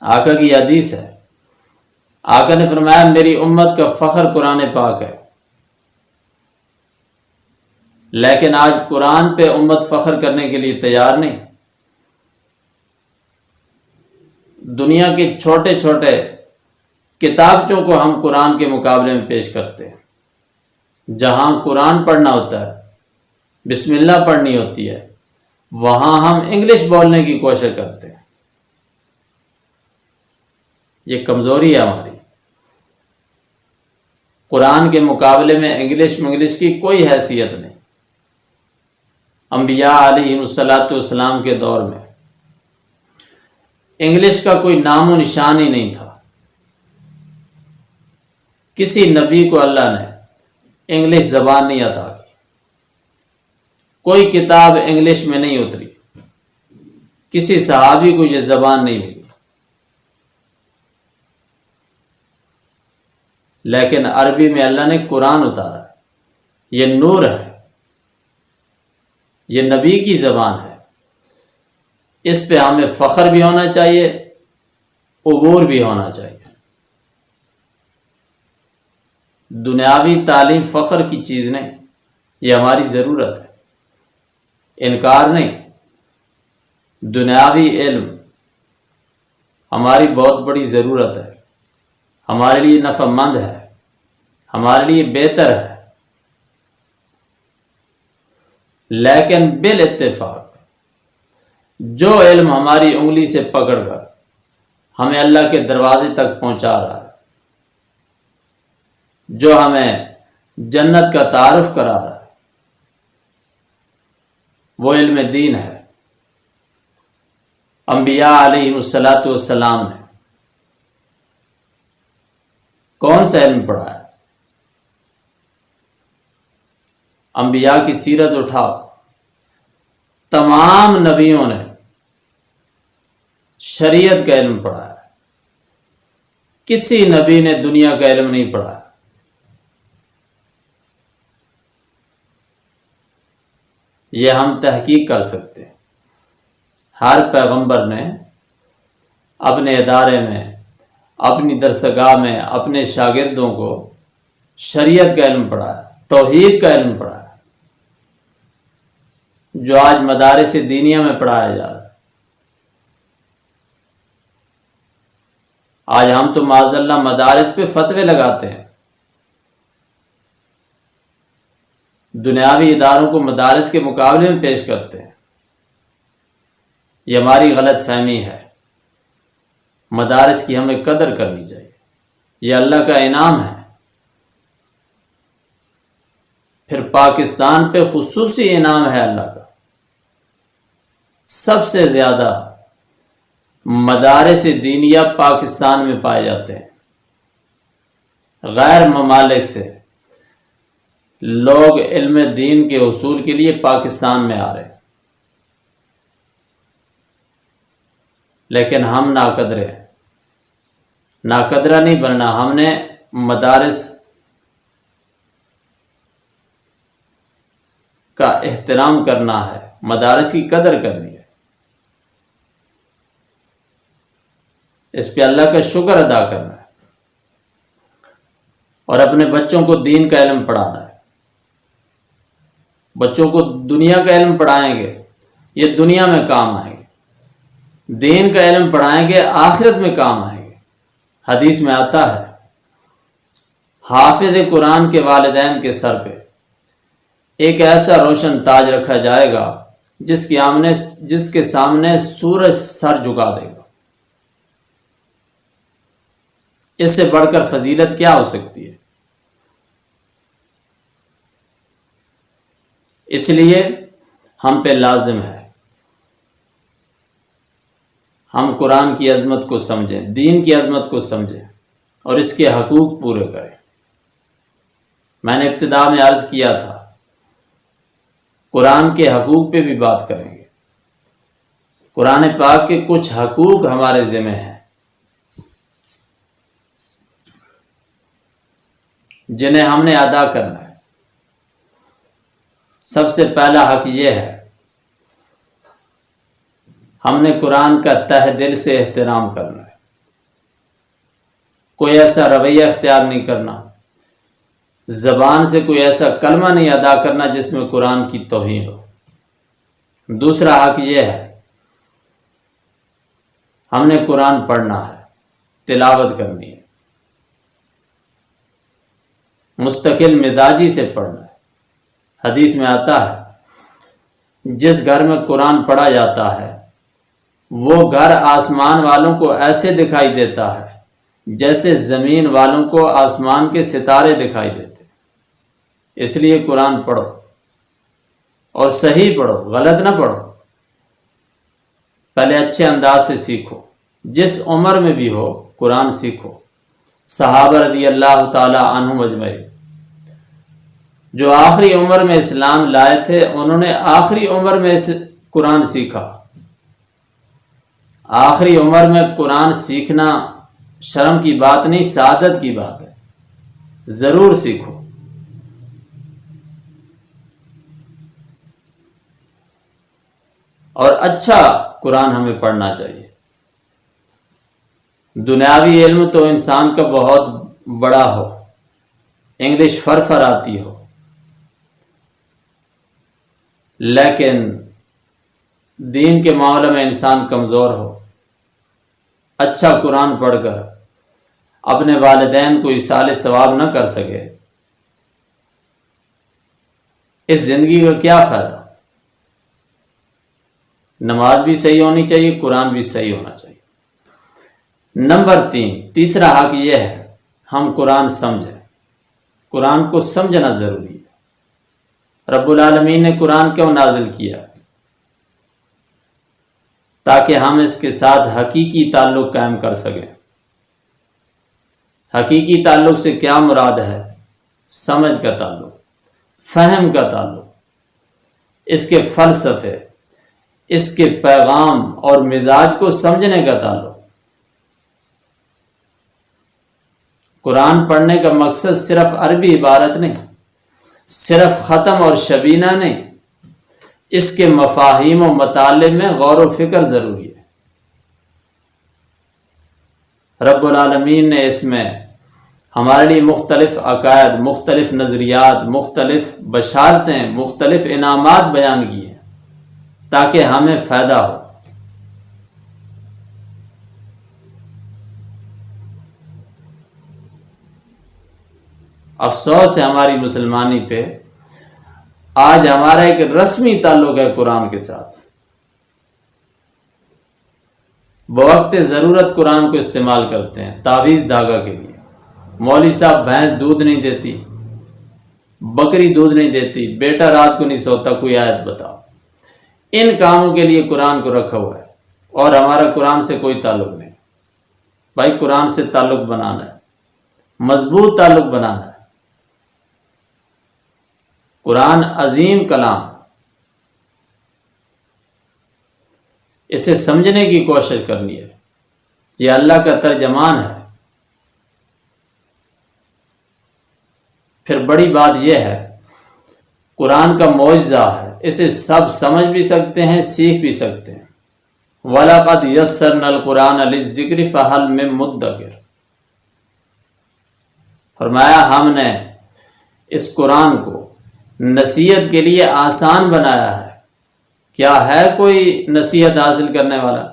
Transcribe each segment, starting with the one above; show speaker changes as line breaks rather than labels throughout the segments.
آقا کی حدیث ہے، آقا نے فرمایا میری امت کا فخر قرآن پاک ہے، لیکن آج قرآن پہ امت فخر کرنے کے لیے تیار نہیں۔ دنیا کے چھوٹے چھوٹے کتابچوں کو ہم قرآن کے مقابلے میں پیش کرتے ہیں۔ جہاں قرآن پڑھنا ہوتا ہے، بسم اللہ پڑھنی ہوتی ہے، وہاں ہم انگلش بولنے کی کوشش کرتے ہیں۔ یہ کمزوری ہے ہماری۔ قرآن کے مقابلے میں انگلش کی کوئی حیثیت نہیں۔ انبیاء علیہ الصلوۃ کے دور میں انگلش کا کوئی نام و نشان ہی نہیں تھا۔ کسی نبی کو اللہ نے انگلش زبان نہیں عطا کی، کوئی کتاب انگلش میں نہیں اتری، کسی صحابی کو یہ زبان نہیں ملی، لیکن عربی میں اللہ نے قرآن اتارا۔ یہ نور ہے، یہ نبی کی زبان ہے، اس پہ ہمیں فخر بھی ہونا چاہیے، عبور بھی ہونا چاہیے۔ دنیاوی تعلیم فخر کی چیز نہیں، یہ ہماری ضرورت ہے، انکار نہیں۔ دنیاوی علم ہماری بہت بڑی ضرورت ہے، ہمارے لیے نفع مند ہے، ہمارے لیے بہتر ہے، لیکن بالاتفاق جو علم ہماری انگلی سے پکڑ کر ہمیں اللہ کے دروازے تک پہنچا رہا ہے، جو ہمیں جنت کا تعارف کرا رہا ہے، وہ علم دین ہے۔ انبیاء علیہ الصلوۃ نے کون سا علم پڑھا ہے؟ انبیاء کی سیرت اٹھاؤ، تمام نبیوں نے شریعت کا علم پڑھا ہے، کسی نبی نے دنیا کا علم نہیں پڑھا۔ یہ ہم تحقیق کر سکتے ہیں۔ ہر پیغمبر نے اپنے ادارے میں، اپنی درسگاہ میں اپنے شاگردوں کو شریعت کا علم پڑھا ہے، توحید کا علم پڑھا ہے، جو آج مدارس دینیہ میں پڑھایا جا رہا ہے۔ آج ہم تو معاذ اللہ مدارس پہ فتوے لگاتے ہیں، دنیاوی اداروں کو مدارس کے مقابلے میں پیش کرتے ہیں۔ یہ ہماری غلط فہمی ہے۔ مدارس کی ہمیں قدر کرنی چاہیے، یہ اللہ کا انعام ہے۔ پھر پاکستان پہ خصوصی انعام ہے اللہ کا۔ سب سے زیادہ مدارس دینیہ پاکستان میں پائے جاتے ہیں۔ غیر ممالک سے لوگ علم دین کے حصول کے لیے پاکستان میں آ رہے ہیں، لیکن ہم ناقدرے ہیں۔ ناقدرہ نہیں بننا، ہم نے مدارس کا احترام کرنا ہے، مدارس کی قدر کرنی ہے، اس پہ اللہ کا شکر ادا کرنا ہے، اور اپنے بچوں کو دین کا علم پڑھانا ہے۔ بچوں کو دنیا کا علم پڑھائیں گے، یہ دنیا میں کام آئیں گے، دین کا علم پڑھائیں گے، آخرت میں کام آئیں گے۔ حدیث میں آتا ہے حافظ قرآن کے والدین کے سر پہ ایک ایسا روشن تاج رکھا جائے گا جس کے سامنے سورج سر جھکا دے گا۔ اس سے بڑھ کر فضیلت کیا ہو سکتی ہے؟ اس لیے ہم پہ لازم ہے ہم قرآن کی عظمت کو سمجھیں، دین کی عظمت کو سمجھیں، اور اس کے حقوق پورے کریں۔ میں نے ابتدا میں عرض کیا تھا قرآن کے حقوق پہ بھی بات کریں گے۔ قرآن پاک کے کچھ حقوق ہمارے ذمہ ہیں جنہیں ہم نے ادا کرنا ہے۔ سب سے پہلا حق یہ ہے ہم نے قرآن کا تہ دل سے احترام کرنا ہے۔ کوئی ایسا رویہ اختیار نہیں کرنا، زبان سے کوئی ایسا کلمہ نہیں ادا کرنا جس میں قرآن کی توہین ہو۔ دوسرا حق یہ ہے، ہم نے قرآن پڑھنا ہے، تلاوت کرنی ہے، مستقل مزاجی سے پڑھنا ہے۔ حدیث میں آتا ہے جس گھر میں قرآن پڑھا جاتا ہے وہ گھر آسمان والوں کو ایسے دکھائی دیتا ہے جیسے زمین والوں کو آسمان کے ستارے دکھائی دیتے۔ اس لیے قرآن پڑھو، اور صحیح پڑھو، غلط نہ پڑھو۔ پہلے اچھے انداز سے سیکھو، جس عمر میں بھی ہو قرآن سیکھو۔ صحابہ رضی اللہ تعالی عنہم اجمعین جو آخری عمر میں اسلام لائے تھے، انہوں نے آخری عمر میں قرآن سیکھا۔ آخری عمر میں قرآن سیکھنا شرم کی بات نہیں، سعادت کی بات ہے۔ ضرور سیکھو۔ اور اچھا قرآن ہمیں پڑھنا چاہیے۔ دنیاوی علم تو انسان کا بہت بڑا ہو، انگلش فرفر آتی ہو، لیکن دین کے معاملے میں انسان کمزور ہو، اچھا قرآن پڑھ کر اپنے والدین کو ایصال ثواب نہ کر سکے، اس زندگی کا کیا فائدہ؟ نماز بھی صحیح ہونی چاہیے، قرآن بھی صحیح ہونا چاہیے۔ نمبر 3، تیسرا حق یہ ہے ہم قرآن سمجھیں۔ قرآن کو سمجھنا ضروری ہے۔ رب العالمین نے قرآن کیوں نازل کیا؟ تاکہ ہم اس کے ساتھ حقیقی تعلق قائم کر سکیں۔ حقیقی تعلق سے کیا مراد ہے؟ سمجھ کا تعلق، فہم کا تعلق، اس کے فلسفے، اس کے پیغام اور مزاج کو سمجھنے کا تعلق۔ قرآن پڑھنے کا مقصد صرف عربی عبارت نہیں، صرف ختم اور شبینہ نہیں، اس کے مفاہیم و مطالب میں غور و فکر ضروری ہے۔ رب العالمین نے اس میں ہمارے لیے مختلف عقائد، مختلف نظریات، مختلف بشارتیں، مختلف انعامات بیان کی ہیں تاکہ ہمیں فائدہ ہو۔ افسوس ہے ہماری مسلمانی پہ، آج ہمارا ایک رسمی تعلق ہے قرآن کے ساتھ۔ بوقت ضرورت قرآن کو استعمال کرتے ہیں تعویذ دھاگا کے لیے۔ مولوی صاحب بھینس دودھ نہیں دیتی، بکری دودھ نہیں دیتی، بیٹا رات کو نہیں سوتا، کوئی آیت بتاؤ۔ ان کاموں کے لیے قرآن کو رکھا ہوا ہے، اور ہمارا قرآن سے کوئی تعلق نہیں۔ بھائی قرآن سے تعلق بنانا ہے، مضبوط تعلق بنانا ہے۔ قرآن عظیم کلام، اسے سمجھنے کی کوشش کرنی ہے۔ یہ اللہ کا ترجمان ہے۔ پھر بڑی بات یہ ہے، قرآن کا معجزہ ہے، اسے سب سمجھ بھی سکتے ہیں، سیکھ بھی سکتے ہیں۔ وَلَقَدْ يَسَّرْنَا الْقُرْآنَ لِلذِّكْرِ فَهَلْ مِن مُدَّكِرٍ۔ فرمایا ہم نے اس قرآن کو نصیحت کے لیے آسان بنایا ہے۔ کیا ہے کوئی نصیحت حاصل کرنے والا؟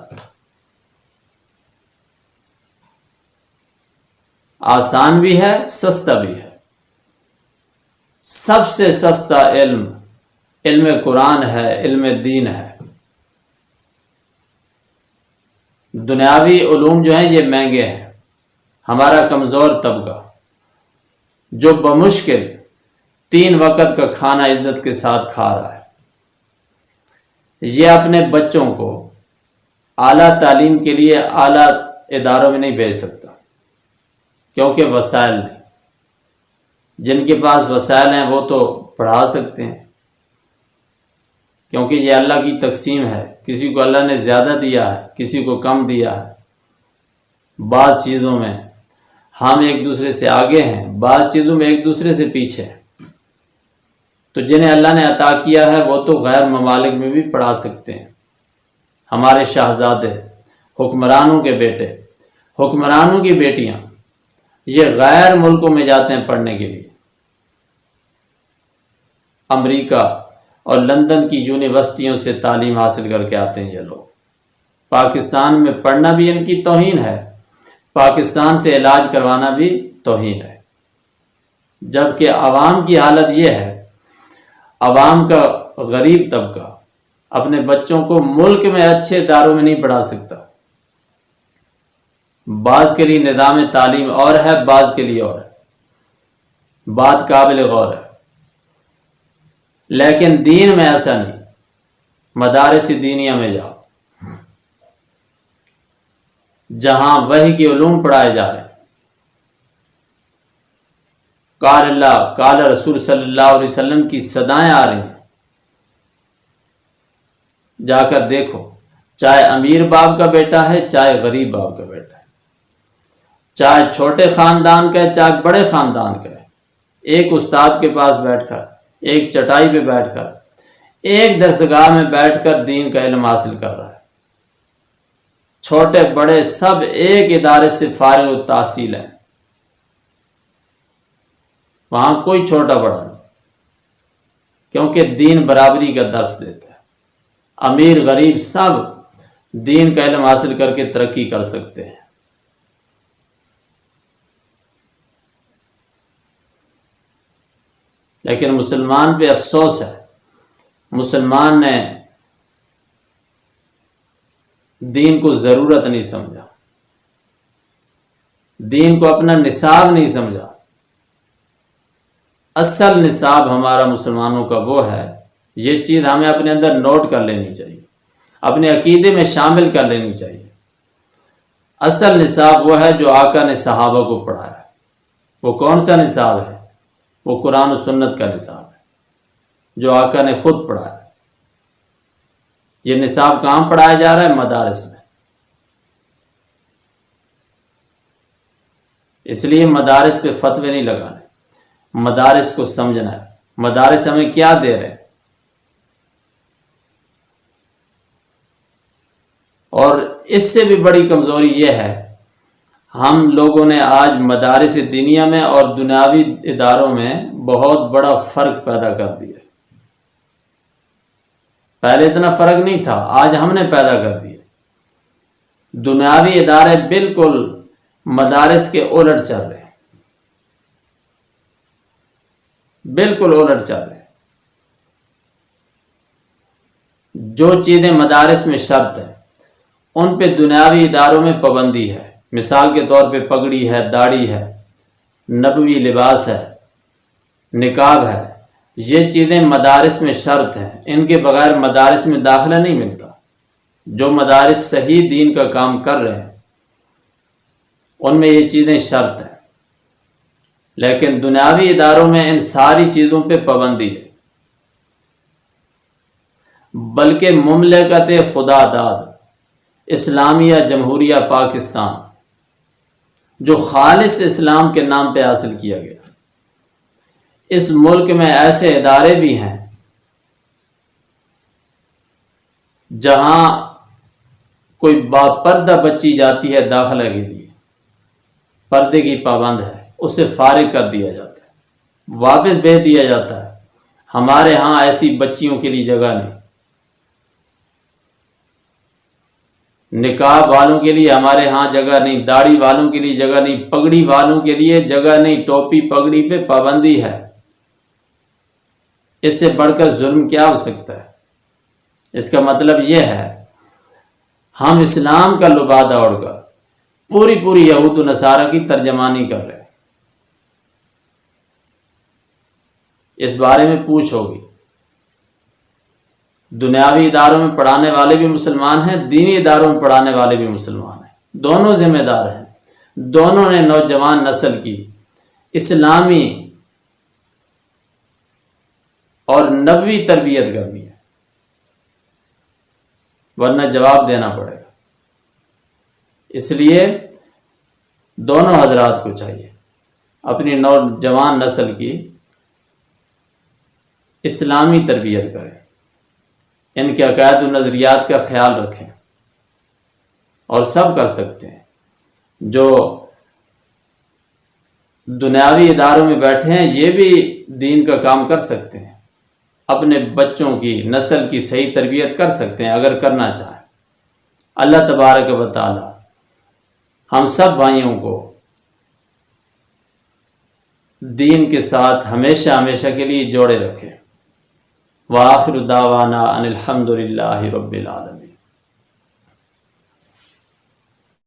آسان بھی ہے، سستا بھی ہے۔ سب سے سستا علم علم قرآن ہے، علم دین ہے۔ دنیاوی علوم جو ہیں یہ مہنگے ہیں۔ ہمارا کمزور طبقہ جو بمشکل 3 وقت کا کھانا عزت کے ساتھ کھا رہا ہے، یہ اپنے بچوں کو اعلیٰ تعلیم کے لیے اعلیٰ اداروں میں نہیں بھیج سکتا، کیونکہ وسائل نہیں۔ جن کے پاس وسائل ہیں وہ تو پڑھا سکتے ہیں، کیونکہ یہ اللہ کی تقسیم ہے۔ کسی کو اللہ نے زیادہ دیا ہے، کسی کو کم دیا ہے۔ بعض چیزوں میں ہم ایک دوسرے سے آگے ہیں، بعض چیزوں میں ایک دوسرے سے پیچھے ہیں۔ تو جنہیں اللہ نے عطا کیا ہے وہ تو غیر ممالک میں بھی پڑھا سکتے ہیں۔ ہمارے شاہزادے، حکمرانوں کے بیٹے، حکمرانوں کی بیٹیاں یہ غیر ملکوں میں جاتے ہیں پڑھنے کے لیے، امریکہ اور لندن کی یونیورسٹیوں سے تعلیم حاصل کر کے آتے ہیں یہ لوگ۔ پاکستان میں پڑھنا بھی ان کی توہین ہے، پاکستان سے علاج کروانا بھی توہین ہے، جبکہ عوام کی حالت یہ ہے، عوام کا غریب طبقہ اپنے بچوں کو ملک میں اچھے اداروں میں نہیں پڑھا سکتا۔ بعض کے لیے نظام تعلیم اور ہے، بعض کے لیے اور ہے، بات قابل غور ہے، لیکن دین میں ایسا نہیں۔ مدارس دینیہ میں جاؤ، جہاں وحی کے علوم پڑھائے جا رہے ہیں، قال اللہ قال رسول صلی اللہ علیہ وسلم کی صدائیں آ رہی ہیں، جا کر دیکھو، چاہے امیر باپ کا بیٹا ہے، چاہے غریب باپ کا بیٹا ہے، چاہے چھوٹے خاندان کا ہے، چاہے بڑے خاندان کا ہے، ایک استاد کے پاس بیٹھ کر، ایک چٹائی پہ بیٹھ کر، ایک درسگاہ میں بیٹھ کر دین کا علم حاصل کر رہا ہے۔ چھوٹے بڑے سب ایک ادارے سے فارغ التحصیل ہیں، وہاں کوئی چھوٹا بڑا نہیں، کیونکہ دین برابری کا درس دیتا ہے۔ امیر غریب سب دین کا علم حاصل کر کے ترقی کر سکتے ہیں۔ لیکن مسلمان پہ افسوس ہے، مسلمان نے دین کو ضرورت نہیں سمجھا، دین کو اپنا نصاب نہیں سمجھا۔ اصل نصاب ہمارا مسلمانوں کا وہ ہے، یہ چیز ہمیں اپنے اندر نوٹ کر لینی چاہیے، اپنے عقیدے میں شامل کر لینی چاہیے۔ اصل نصاب وہ ہے جو آقا نے صحابہ کو پڑھایا۔ وہ کون سا نصاب ہے؟ وہ قرآن و سنت کا نصاب ہے، جو آقا نے خود پڑھایا۔ یہ نصاب کہاں پڑھایا جا رہا ہے؟ مدارس میں۔ اس لیے مدارس پہ فتوے نہیں لگانے، مدارس کو سمجھنا ہے، مدارس ہمیں کیا دے رہے ہیں۔ اور اس سے بھی بڑی کمزوری یہ ہے، ہم لوگوں نے آج مدارس دینیہ میں اور دنیاوی اداروں میں بہت بڑا فرق پیدا کر دیا۔ پہلے اتنا فرق نہیں تھا، آج ہم نے پیدا کر دیا۔ دنیاوی ادارے بالکل مدارس کے الٹ چل رہے ہیں، بالکل الٹ چل رہے ہیں۔ جو چیزیں مدارس میں شرط ہیں، ان پہ دنیاوی اداروں میں پابندی ہے۔ مثال کے طور پہ پگڑی ہے، داڑھی ہے، نبوی لباس ہے، نقاب ہے، یہ چیزیں مدارس میں شرط ہیں، ان کے بغیر مدارس میں داخلہ نہیں ملتا۔ جو مدارس صحیح دین کا کام کر رہے ہیں ان میں یہ چیزیں شرط ہیں، لیکن دنیاوی اداروں میں ان ساری چیزوں پہ پابندی ہے۔ بلکہ مملکت خدا داد اسلامیہ جمہوریہ پاکستان، جو خالص اسلام کے نام پہ حاصل کیا گیا، اس ملک میں ایسے ادارے بھی ہیں جہاں کوئی باپردہ بچی جاتی ہے داخلہ کے لیے، پردے کی پابند ہے، اسے فارغ کر دیا جاتا ہے، واپس بھیج دیا جاتا ہے۔ ہمارے ہاں ایسی بچیوں کے لیے جگہ نہیں، نقاب والوں کے لیے ہمارے ہاں جگہ نہیں، داڑھی والوں کے لیے جگہ نہیں، پگڑی والوں کے لیے جگہ نہیں، ٹوپی پگڑی پہ پابندی ہے۔ اس سے بڑھ کر ظلم کیا ہو سکتا ہے؟ اس کا مطلب یہ ہے، ہم اسلام کا لبادہ اوڑھ کر پوری یہود و نصارہ کی ترجمانی کر رہے ہیں۔ اس بارے میں پوچھ ہوگی۔ دنیاوی اداروں میں پڑھانے والے بھی مسلمان ہیں، دینی اداروں میں پڑھانے والے بھی مسلمان ہیں، دونوں ذمہ دار ہیں۔ دونوں نے نوجوان نسل کی اسلامی اور نبوی تربیت کرنی ہے، ورنہ جواب دینا پڑے گا۔ اس لیے دونوں حضرات کو چاہیے اپنی نوجوان نسل کی اسلامی تربیت کریں، ان کے عقائد و نظریات کا خیال رکھیں، اور سب کر سکتے ہیں۔ جو دنیاوی اداروں میں بیٹھے ہیں یہ بھی دین کا کام کر سکتے ہیں، اپنے بچوں کی نسل کی صحیح تربیت کر سکتے ہیں اگر کرنا چاہیں۔ اللہ تبارک و تعالی ہم سب بھائیوں کو دین کے ساتھ ہمیشہ ہمیشہ کے لیے جوڑے رکھے۔ وآخر دعوانا ان الحمد للہ رب العالمین۔